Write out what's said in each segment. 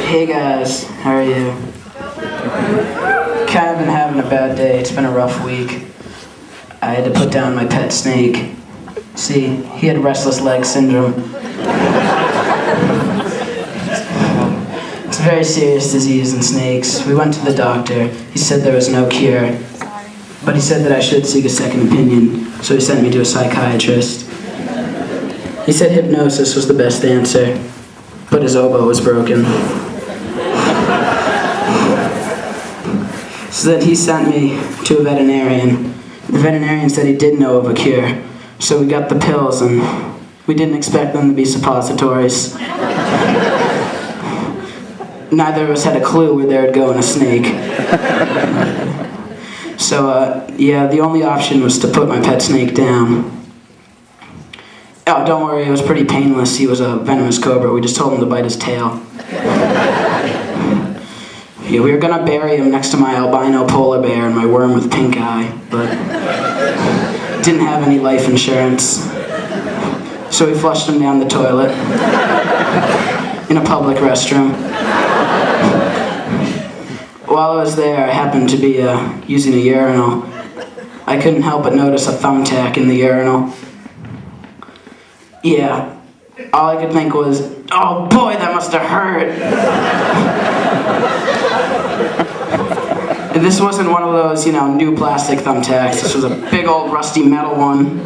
Hey guys, how are you? Kind of been having a bad day. It's been a rough week. I had to put down my pet snake. See, he had restless leg syndrome. It's a very serious disease in snakes. We went to the doctor. He said there was no cure. But he said that I should seek a second opinion, so he sent me to a psychiatrist. He said hypnosis was the best answer, but his oboe was broken. So then he sent me to a veterinarian. The veterinarian said he did know of a cure, so we got the pills, and we didn't expect them to be suppositories. Neither of us had a clue where there would go in a snake. So, yeah, the only option was to put my pet snake down. Oh, don't worry, it was pretty painless. He was a venomous cobra. We just told him to bite his tail. Yeah, we were gonna bury him next to my albino polar bear and my worm with pink eye, but didn't have any life insurance. So we flushed him down the toilet in a public restroom. While I was there, I happened to be using a urinal. I couldn't help but notice a thumbtack in the urinal. Yeah, all I could think was, oh boy, that must have hurt. This wasn't one of those, new plastic thumbtacks. This was a big old rusty metal one.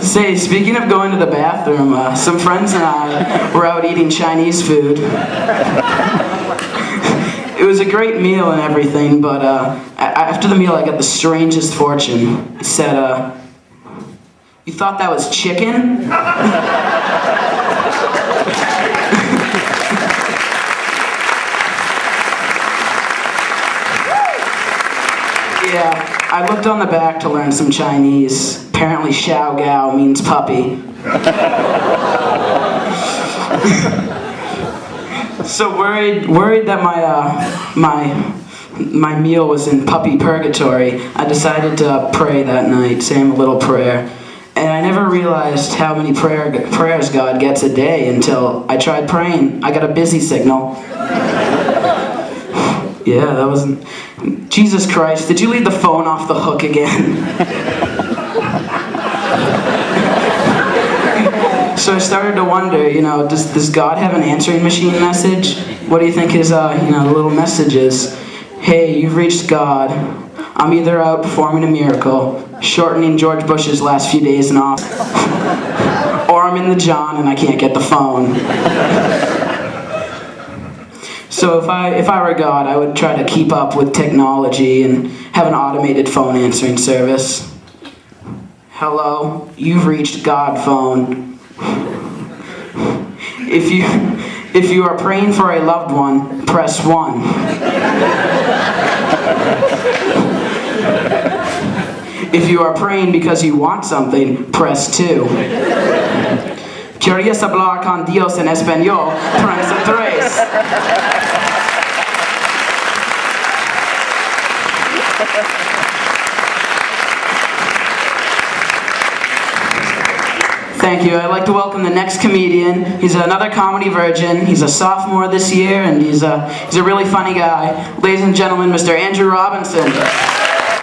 Say, speaking of going to the bathroom, some friends and I were out eating Chinese food. It was a great meal and everything, but after the meal I got the strangest fortune. It said, you thought that was chicken? Yeah, I looked on the back to learn some Chinese. Apparently Xiao Gao means puppy. So worried that my meal was in puppy purgatory, I decided to pray that night, saying a little prayer. And I never realized how many prayers God gets a day until I tried praying. I got a busy signal. Yeah, that wasn't... Jesus Christ, did you leave the phone off the hook again? So I started to wonder, does God have an answering machine message? What do you think his, little message is? Hey, you've reached God. I'm either out performing a miracle, shortening George Bush's last few days in office, or I'm in the John and I can't get the phone. So if I were God, I would try to keep up with technology and have an automated phone answering service. Hello, you've reached God phone. If you are praying for a loved one, press 1. If you are praying because you want something, press 2. ¿Querías hablar con Dios en español? Press 3. Thank you. I'd like to welcome the next comedian. He's another comedy virgin. He's a sophomore this year, and he's a really funny guy. Ladies and gentlemen, Mr. Andrew Robinson.